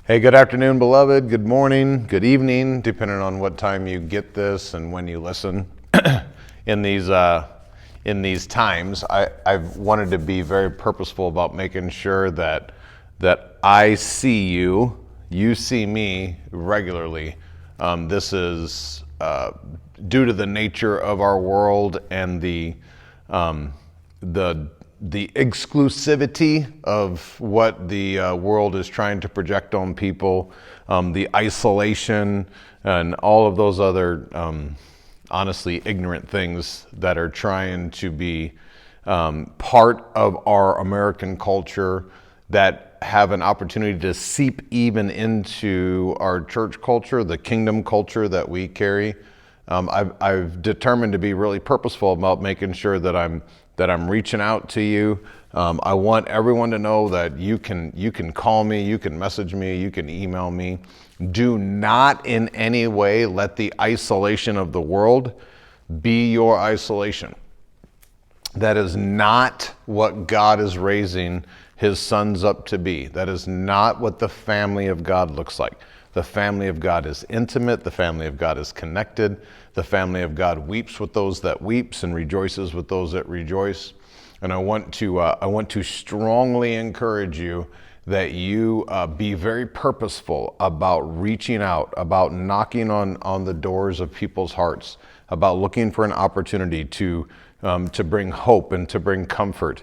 Hey, good afternoon, beloved. Good morning, good evening, depending on what time you get this and when you listen. in these times, I've wanted to be very purposeful about making sure that I see you, you see me regularly. This is due to the nature of our world and the exclusivity of what the world is trying to project on people, the isolation, and all of those other honestly ignorant things that are trying to be part of our American culture that have an opportunity to seep even into our church culture, the kingdom culture that we carry. I've determined to be really purposeful about making sure that I'm reaching out to you. I want everyone to know that you can call me, you can message me, you can email me. Do not in any way let the isolation of the world be your isolation. That is not what God is raising his sons up to be. That is not what the family of God looks like. The family of God is intimate. The family of God is connected. The family of God weeps with those that weeps and rejoices with those that rejoice. And I want to strongly encourage you that you be very purposeful about reaching out, about knocking on the doors of people's hearts, about looking for an opportunity to bring hope and to bring comfort,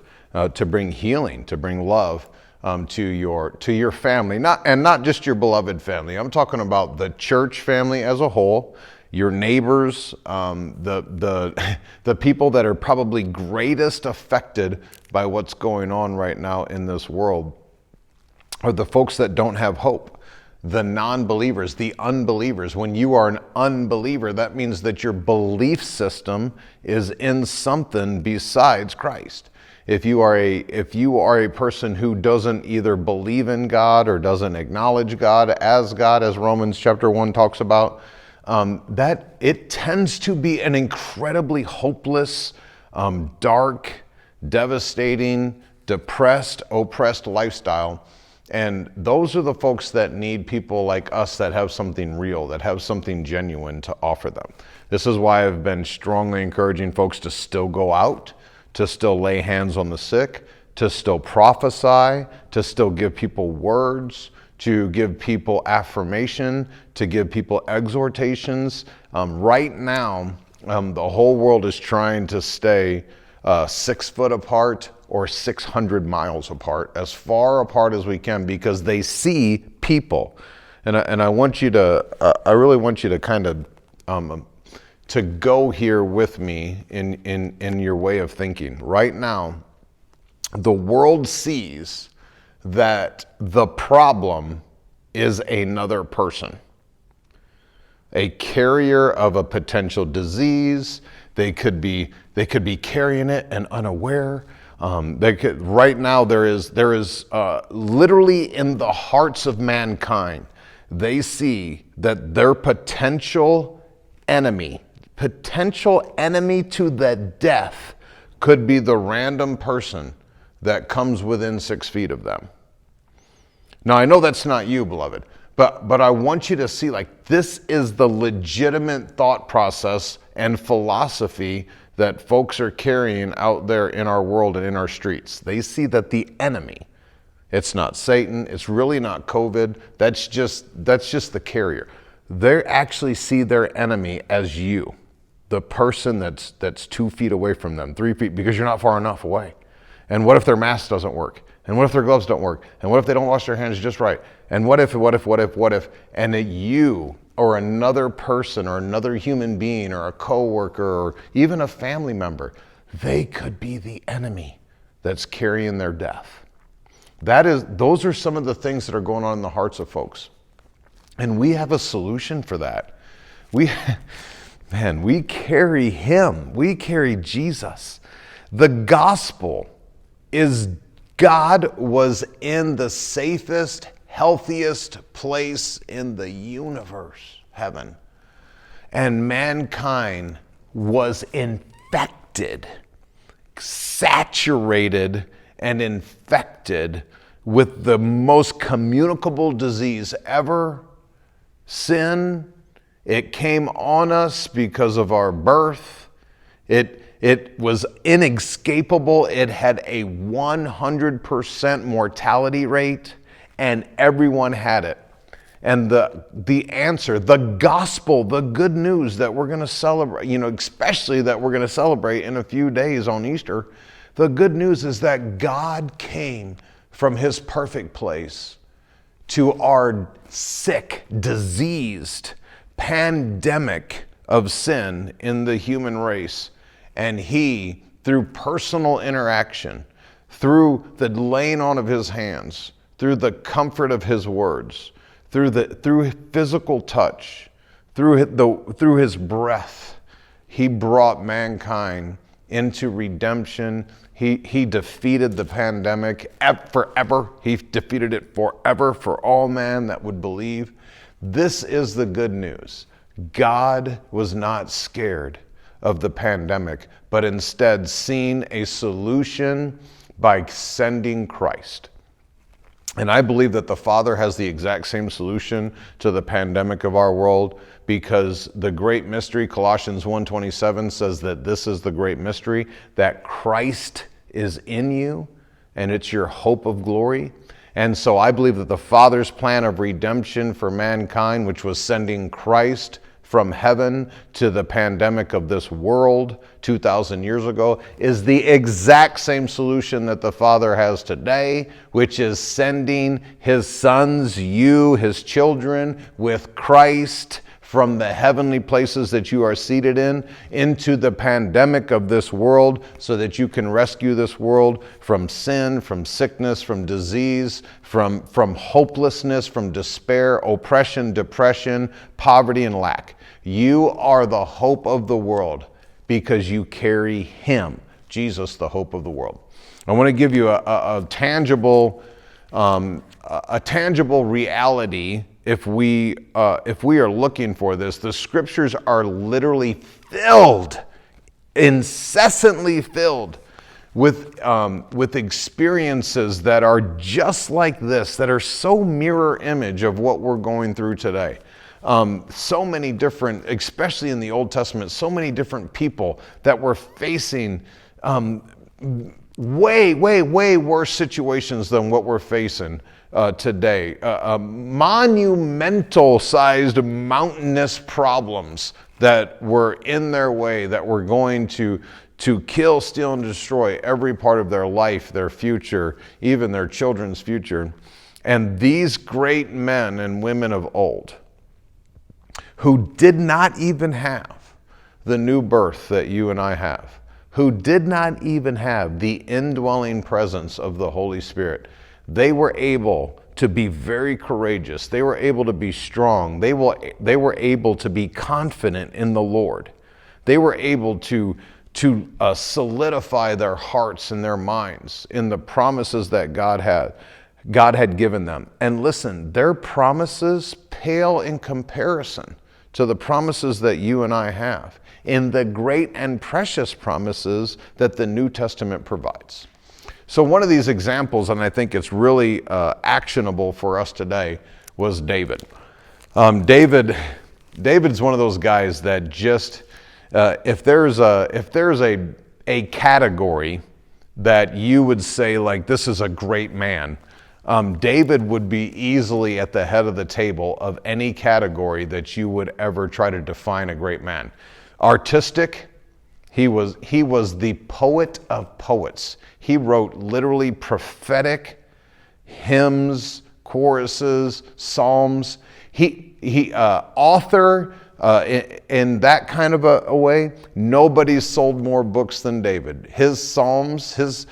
to bring healing, to bring love. To your family, not just your beloved family. I'm talking about the church family as a whole, your neighbors, the people that are probably greatest affected by what's going on right now in this world, are the folks that don't have hope, the non-believers, the unbelievers. When you are an unbeliever, that means that your belief system is in something besides Christ. If you are a person who doesn't either believe in God or doesn't acknowledge God, as Romans chapter 1 talks about, that it tends to be an incredibly hopeless, dark, devastating, depressed, oppressed lifestyle. And those are the folks that need people like us that have something real, that have something genuine to offer them. This is why I've been strongly encouraging folks to still go out, to still lay hands on the sick, to still prophesy, to still give people words, to give people affirmation, to give people exhortations. Right now, the whole world is trying to stay 6 foot apart or 600 miles apart, as far apart as we can, because they see people. And I want you to, I really want you to kind of to go here with me in your way of thinking. Right now, the world sees that the problem is another person, a carrier of a potential disease. They could be carrying it and unaware. Right now there is literally in the hearts of mankind, they see that their potential enemy to the death could be the random person that comes within 6 feet of them. Now, I know that's not you, beloved, but I want you to see, like, this is the legitimate thought process and philosophy that folks are carrying out there in our world and in our streets. They see that the enemy, it's not Satan, it's really not COVID, that's just the carrier. They actually see their enemy as you, the person that's 2 feet away from them, 3 feet, because you're not far enough away. And what if their mask doesn't work? And what if their gloves don't work? And what if they don't wash their hands just right? And what if, and that you or another person or another human being or a coworker or even a family member, they could be the enemy that's carrying their death. Those are some of the things that are going on in the hearts of folks. And we have a solution for that. We carry him. We carry Jesus. The gospel is God was in the safest, healthiest place in the universe, heaven. And mankind was infected, saturated and infected with the most communicable disease ever, sin. It came on us because of our birth. It was inescapable. It had a 100% mortality rate, and everyone had it. And the answer, the gospel, the good news that we're going to celebrate, especially that we're going to celebrate in a few days on Easter, the good news is that God came from his perfect place to our sick, diseased, pandemic of sin in the human race. And he, through personal interaction, through the laying on of his hands, through the comfort of his words, through physical touch, through his breath, he brought mankind into redemption. He defeated the pandemic forever. He defeated it forever for all man that would believe. This is the good news. God was not scared of the pandemic, but instead seen a solution by sending Christ. And I believe that the Father has the exact same solution to the pandemic of our world, because the great mystery, Colossians 1:27, says that this is the great mystery, that Christ is in you, and it's your hope of glory. And so I believe that the Father's plan of redemption for mankind, which was sending Christ from heaven to the pandemic of this world 2,000 years ago, is the exact same solution that the Father has today, which is sending his sons, you, his children, with Christ from the heavenly places that you are seated in into the pandemic of this world, so that you can rescue this world from sin, from sickness, from disease, from hopelessness, from despair, oppression, depression, poverty, and lack. You are the hope of the world because you carry him, Jesus, the hope of the world. I want to give you a tangible reality. If we are looking for this, the scriptures are literally filled, incessantly filled with experiences that are just like this, that are so mirror image of what we're going through today. So many different, especially in the Old Testament, so many different people that were facing way worse situations than what we're facing today. Monumental sized, mountainous problems that were in their way, that were going to kill, steal, and destroy every part of their life, their future, even their children's future. And these great men and women of old, who did not even have the new birth that you and I have, who did not even have the indwelling presence of the Holy Spirit, they were able to be very courageous. They were able to be strong. They were able to be confident in the Lord. They were able to solidify their hearts and their minds in the promises that God had given them. And listen, their promises pale in comparison to the promises that you and I have in the great and precious promises that the New Testament provides. So one of these examples, and I think it's really actionable for us today, was David. David's one of those guys that just, if there's a category that you would say, like, this is a great man, David would be easily at the head of the table of any category that you would ever try to define a great man. Artistic, he was the poet of poets. He wrote literally prophetic hymns, choruses, psalms. He author in that kind of a way. Nobody's sold more books than David. His psalms, his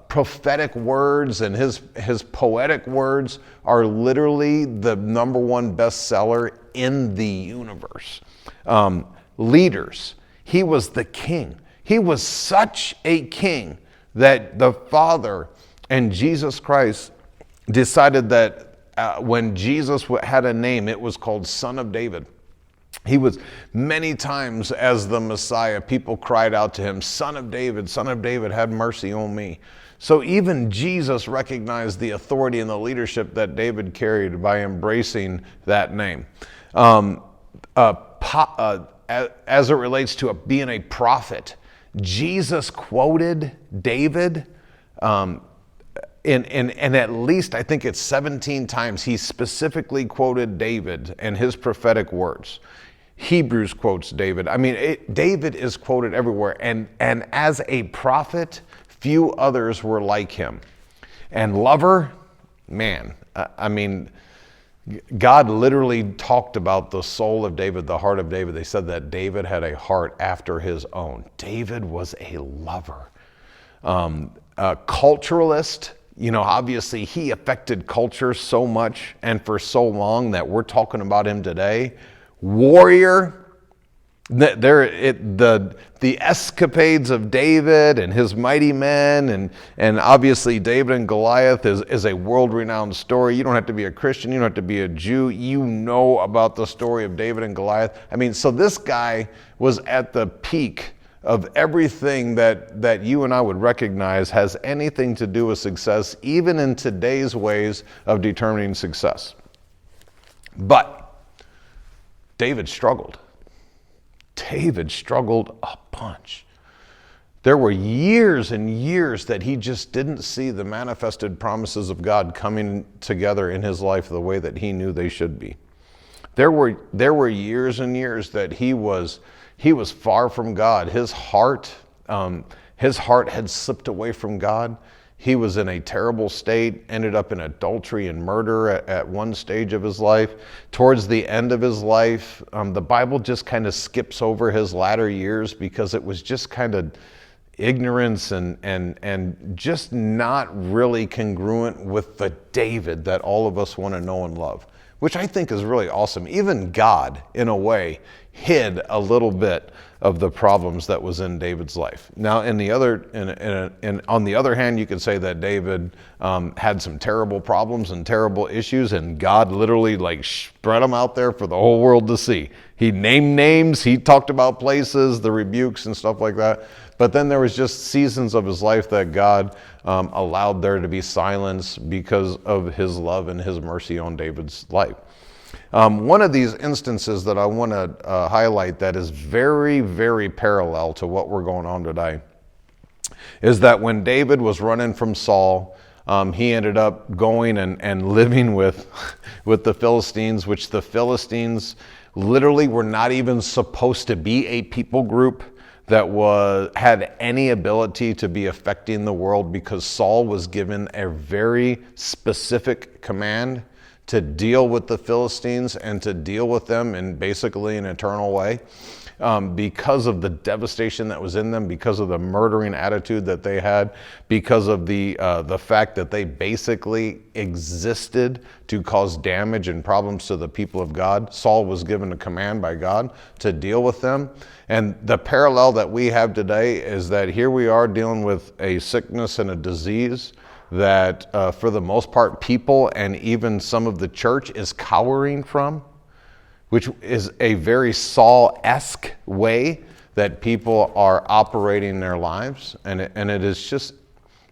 prophetic words and his poetic words are literally the #1 bestseller in the universe. Leaders, he was the king. He was such a king that the Father and Jesus Christ decided that when Jesus had a name, it was called Son of David. He was many times as the Messiah, people cried out to him, Son of David, have mercy on me. So even Jesus recognized the authority and the leadership that David carried by embracing that name. As it relates to being a prophet, Jesus quoted David and at least I think it's 17 times he specifically quoted David and his prophetic words. Hebrews quotes David. I mean, David is quoted everywhere. And as a prophet, few others were like him. And lover, man, I mean, God literally talked about the soul of David, the heart of David. They said that David had a heart after his own. David was a lover. A culturalist, obviously he affected culture so much and for so long that we're talking about him today. Warrior. The escapades of David and his mighty men, and obviously David and Goliath is a world-renowned story. You don't have to be a Christian, you don't have to be a Jew. You know about the story of David and Goliath. I mean, so this guy was at the peak of everything that you and I would recognize has anything to do with success, even in today's ways of determining success. But David struggled. David struggled a bunch. There were years and years that he just didn't see the manifested promises of God coming together in his life the way that he knew they should be. There were years and years that he was far from God. His heart had slipped away from God. He was in a terrible state, ended up in adultery and murder at one stage of his life. Towards the end of his life, the Bible just kind of skips over his latter years because it was just kind of ignorance and just not really congruent with the David that all of us want to know and love, which I think is really awesome. Even God, in a way, hid a little bit of the problems that was in David's life. Now, on the other hand, you could say that David had some terrible problems and terrible issues, and God literally spread them out there for the whole world to see. He named names, he talked about places, the rebukes and stuff like that. But then there was just seasons of his life that God allowed there to be silence because of his love and his mercy on David's life. One of these instances that I want to highlight that is very, very parallel to what we're going on today is that when David was running from Saul, he ended up going and living with the Philistines, which the Philistines literally were not even supposed to be a people group that had any ability to be affecting the world, because Saul was given a very specific command to deal with the Philistines and to deal with them in basically an eternal way, because of the devastation that was in them, because of the murdering attitude that they had, because of the fact that they basically existed to cause damage and problems to the people of God. Saul was given a command by God to deal with them. And the parallel that we have today is that here we are dealing with a sickness and a disease that for the most part people and even some of the church is cowering from, which is a very Saul-esque way that people are operating their lives. And it is just,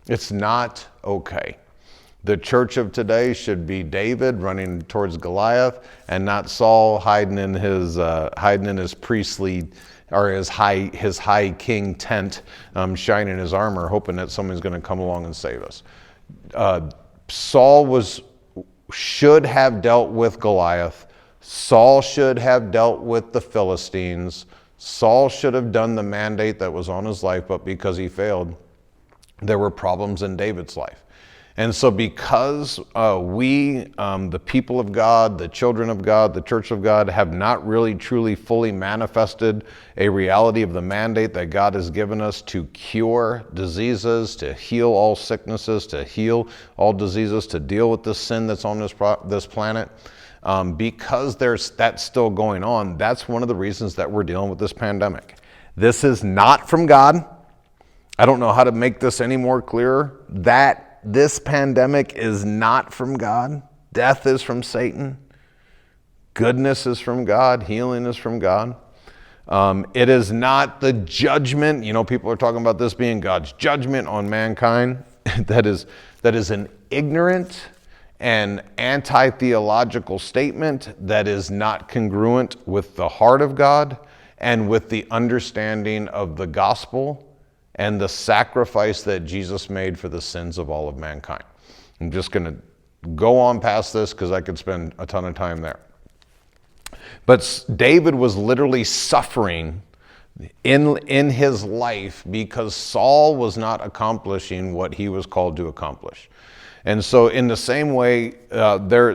it's not okay. The church of today should be David running towards Goliath, and not Saul hiding in his priestly or his high king tent, shining his armor, hoping that somebody's going to come along and save us. Saul should have dealt with Goliath. Saul should have dealt with the Philistines. Saul should have done the mandate that was on his life, but because he failed, there were problems in David's life. And so because we, the people of God, the children of God, the church of God, have not really truly fully manifested a reality of the mandate that God has given us to cure diseases, to heal all sicknesses, to heal all diseases, to deal with the sin that's on this planet, because that's still going on, that's one of the reasons that we're dealing with this pandemic. This is not from God. I don't know how to make this any more clearer. That this pandemic is not from God. Death is from Satan. Goodness is from God. Healing is from God. It is not the judgment. People are talking about this being God's judgment on mankind. that is an ignorant and anti-theological statement that is not congruent with the heart of God and with the understanding of the gospel and the sacrifice that Jesus made for the sins of all of mankind. I'm just going to go on past this because I could spend a ton of time there. But David was literally suffering in his life because Saul was not accomplishing what he was called to accomplish. And so in the same way,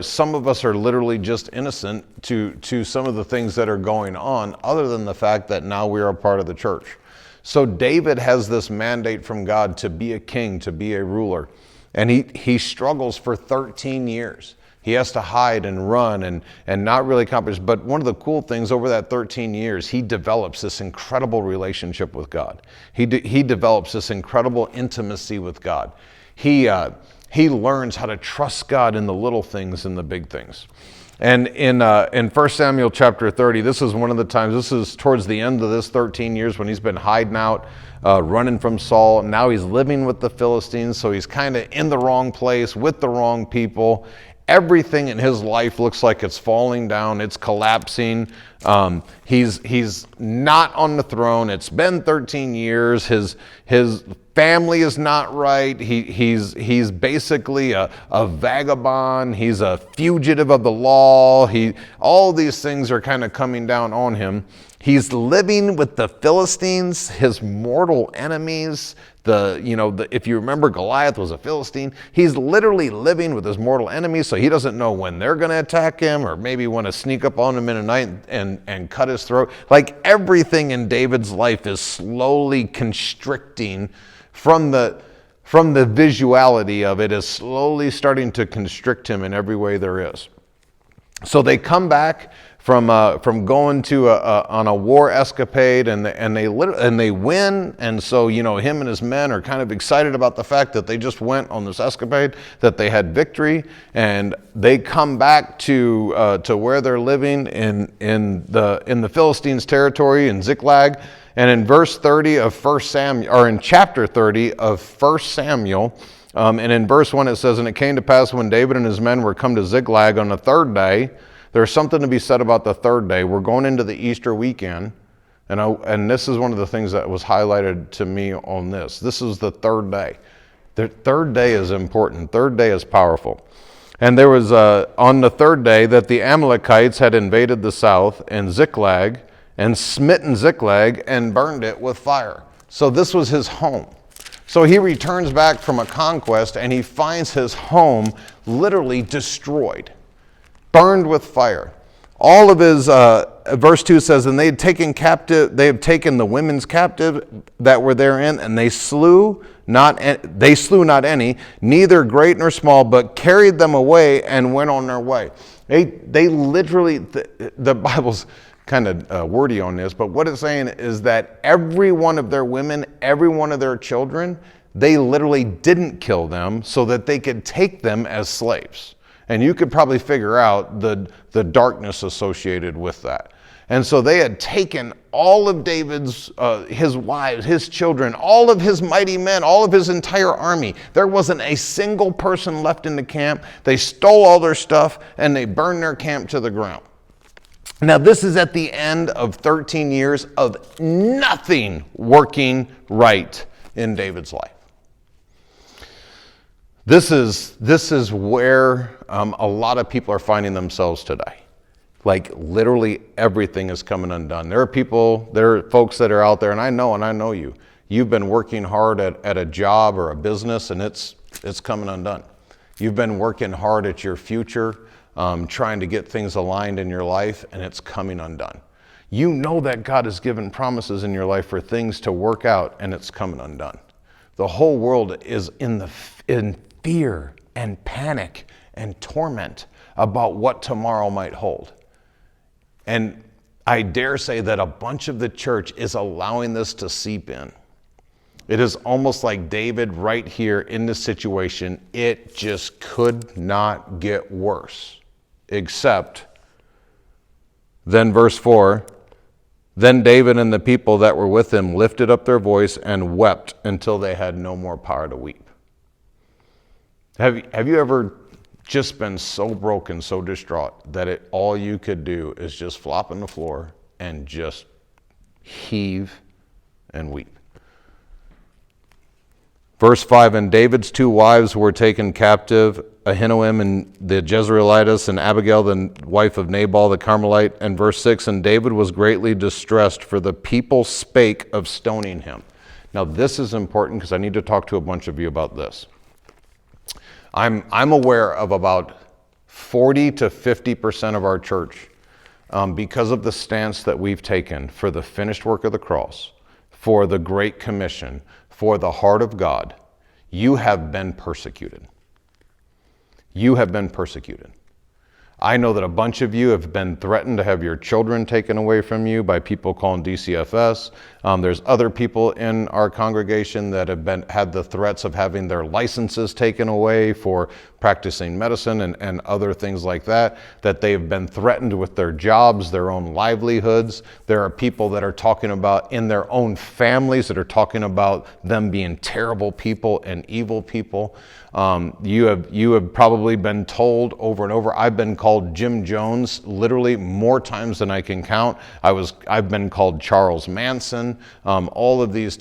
some of us are literally just innocent to some of the things that are going on, other than the fact that now we are a part of the church. So David has this mandate from God to be a king, to be a ruler. And he struggles for 13 years. He has to hide and run and not really accomplish. But one of the cool things over that 13 years, he develops this incredible relationship with God. He develops this incredible intimacy with God. He learns how to trust God in the little things and the big things. And in 1 Samuel chapter 30, this is one of the times, this is towards the end of this 13 years when he's been hiding out, running from Saul. Now he's living with the Philistines, so he's kind of in the wrong place with the wrong people. Everything in his life looks like it's falling down, it's collapsing. He's not on the throne. It's been 13 years. His family is not right. He's basically a vagabond. He's a fugitive of the law. All these things are kind of coming down on him. He's living with the Philistines, his mortal enemies. If you remember, Goliath was a Philistine. He's literally living with his mortal enemies, so he doesn't know when they're going to attack him, or maybe want to sneak up on him in the night and cut his throat. Like, everything in David's life is slowly constricting from the visuality of it, is slowly starting to constrict him in every way there is. So they come back from going to on a war escapade, and they win, and so him and his men are kind of excited about the fact that they just went on this escapade, that they had victory, and they come back to where they're living in the Philistines' territory in Ziklag. And in verse 30 of 1 Samuel, or in chapter 30 of 1 Samuel, and in verse 1 it says, "And it came to pass when David and his men were come to Ziklag on the third day." There's something to be said about the third day. We're going into the Easter weekend, and this is one of the things that was highlighted to me on this. This is the third day. The third day is important. Third day is powerful. And there was on the third day that the Amalekites had invaded the south and Ziklag, and smitten Ziklag and burned it with fire. So this was his home. So he returns back from a conquest, and he finds his home literally destroyed, burned with fire. All of his, verse 2 says, "And they had taken the women's captive that were therein, and they slew not any, neither great nor small, but carried them away and went on their way." They literally, the Bible's kind of wordy on this, but what it's saying is that every one of their women, every one of their children, they literally didn't kill them so that they could take them as slaves. And you could probably figure out the darkness associated with that. And so they had taken all of David's, his wives, his children, all of his mighty men, all of his entire army. There wasn't a single person left in the camp. They stole all their stuff, and they burned their camp to the ground. Now, this is at the end of 13 years of nothing working right in David's life. This is where a lot of people are finding themselves today. Like, literally everything is coming undone. There are folks that are out there, and I know you. You've been working hard at a job or a business, and it's coming undone. You've been working hard at your future, trying to get things aligned in your life, and it's coming undone. You know that God has given promises in your life for things to work out, and it's coming undone. The whole world is in fear and panic and torment about what tomorrow might hold. And I dare say that a bunch of the church is allowing this to seep in. It is almost like David right here in this situation. It just could not get worse. Except, then verse 4, "Then David and the people that were with him lifted up their voice and wept until they had no more power to weep." Have you ever just been so broken, so distraught that all you could do is just flop on the floor and just heave and weep? Verse 5, and David's 2 wives were taken captive, Ahinoam and the Jezreelitess, and Abigail, the wife of Nabal the Carmelite. And verse 6, and David was greatly distressed, for the people spake of stoning him. Now this is important because I need to talk to a bunch of you about this. I'm aware of about 40 to 50% of our church, because of the stance that we've taken for the finished work of the cross, for the Great Commission, for the heart of God, you have been persecuted. You have been persecuted. I know that a bunch of you have been threatened to have your children taken away from you by people calling DCFS. There's other people in our congregation that have had the threats of having their licenses taken away for practicing medicine and other things like that, that they've been threatened with their jobs, their own livelihoods. There are people that are talking about in their own families that are talking about them being terrible people and evil people. You have probably been told over and over. I've been called Jim Jones literally more times than I can count. I've been called Charles Manson. All of these.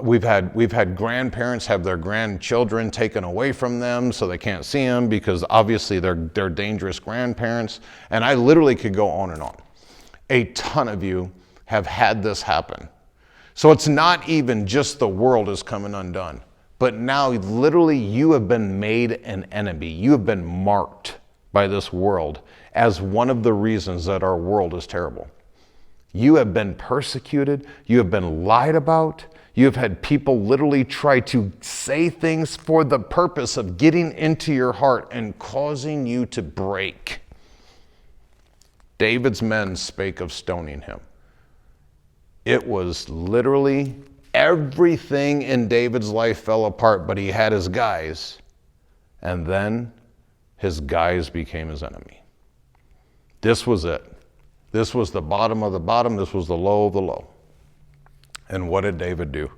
We've had grandparents have their grandchildren taken away from them so they can't see them because obviously they're dangerous grandparents. And I literally could go on and on. A ton of you have had this happen. So it's not even just the world is coming undone. But now literally you have been made an enemy. You have been marked by this world as one of the reasons that our world is terrible. You have been persecuted. You have been lied about. You have had people literally try to say things for the purpose of getting into your heart and causing you to break. David's men spake of stoning him. It was literally everything in David's life fell apart, but he had his guys. And then his guys became his enemy. This was it. This was the bottom of the bottom. This was the low of the low. And what did David do?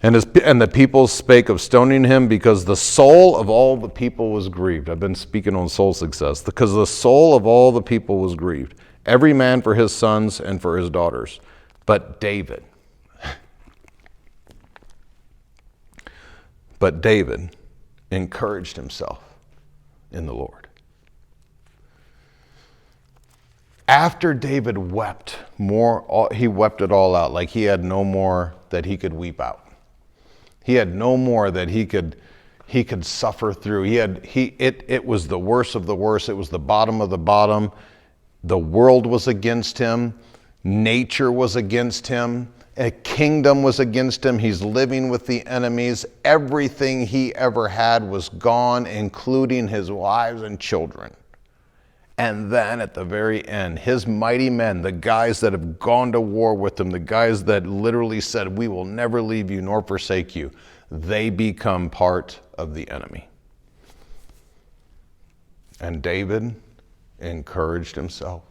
And the people spake of stoning him because the soul of all the people was grieved. I've been speaking on soul success. Because the soul of all the people was grieved. Every man for his sons and for his daughters. But David encouraged himself in the Lord. After David wept more, he wept it all out, like he had no more that he could weep out. He had no more that he could suffer through. It was the worst of the worst. It was the bottom of the bottom. The world was against him. Nature was against him. A kingdom was against him. He's living with the enemies. Everything he ever had was gone, including his wives and children. And then at the very end, his mighty men, the guys that have gone to war with him, the guys that literally said, we will never leave you nor forsake you, they become part of the enemy. And David encouraged himself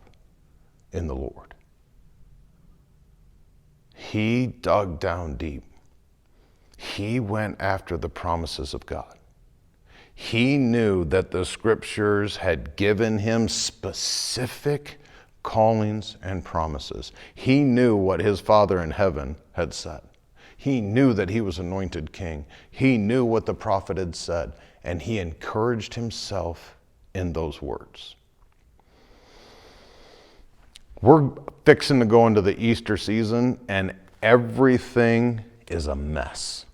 in the Lord. He dug down deep. He went after the promises of God. He knew that the scriptures had given him specific callings and promises. He knew what his Father in heaven had said. He knew that he was anointed king. He knew what the prophet had said, and he encouraged himself in those words. We're fixing to go into the Easter season, and everything is a mess.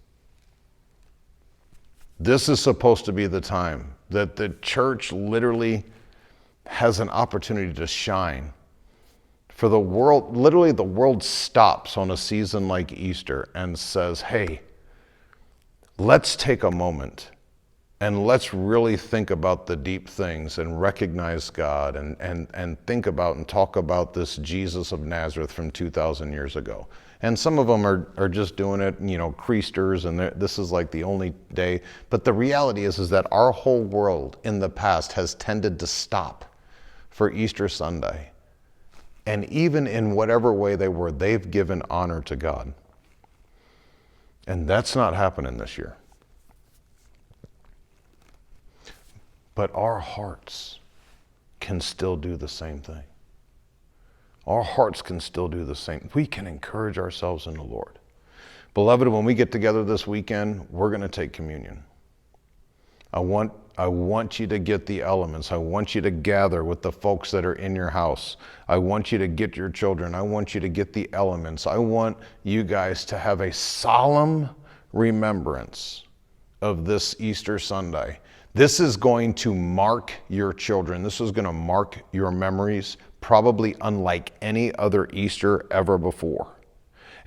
This is supposed to be the time that the church literally has an opportunity to shine. For the world, literally the world stops on a season like Easter and says, hey, let's take a moment and let's really think about the deep things and recognize God and think about and talk about this Jesus of Nazareth from 2,000 years ago. And some of them are just doing it, Creasters, and this is like the only day. But the reality is that our whole world in the past has tended to stop for Easter Sunday. And even in whatever way they were, they've given honor to God. And that's not happening this year. but our hearts can still do the same thing. Our hearts can still do the same. We can encourage ourselves in the Lord. Beloved, when we get together this weekend, we're going to take communion. I want you to get the elements. I want you to gather with the folks that are in your house. I want you to get your children. I want you to get the elements. I want you guys to have a solemn remembrance of this Easter Sunday. This is going to mark your children. This is going to mark your memories, probably unlike any other Easter ever before.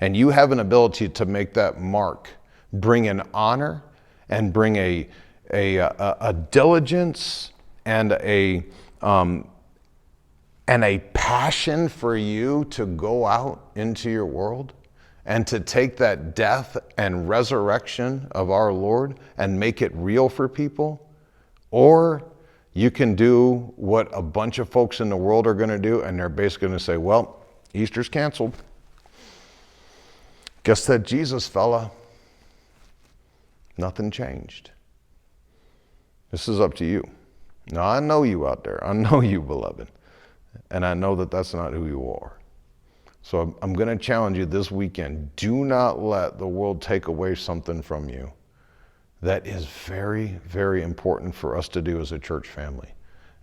And you have an ability to make that mark, bring an honor and bring a diligence and a passion for you to go out into your world and to take that death and resurrection of our Lord and make it real for people. Or you can do what a bunch of folks in the world are going to do, and they're basically going to say, well, Easter's canceled. Guess that Jesus fella, nothing changed. This is up to you. Now, I know you out there. I know you, beloved. And I know that that's not who you are. So I'm going to challenge you this weekend. Do not let the world take away something from you that is very, very important for us to do as a church family.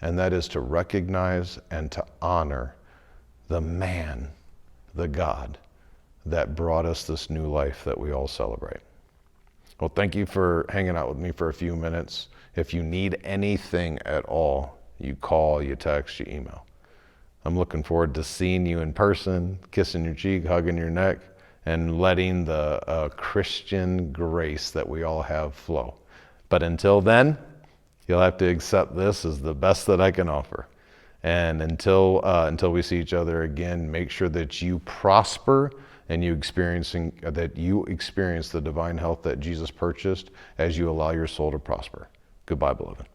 And that is to recognize and to honor the man, the God, that brought us this new life that we all celebrate. Well, thank you for hanging out with me for a few minutes. If you need anything at all, you call, you text, you email. I'm looking forward to seeing you in person, kissing your cheek, hugging your neck, and letting the Christian grace that we all have flow. But until then, you'll have to accept this as the best that I can offer. And until we see each other again, make sure that you prosper and you experience the divine health that Jesus purchased as you allow your soul to prosper. Goodbye, beloved.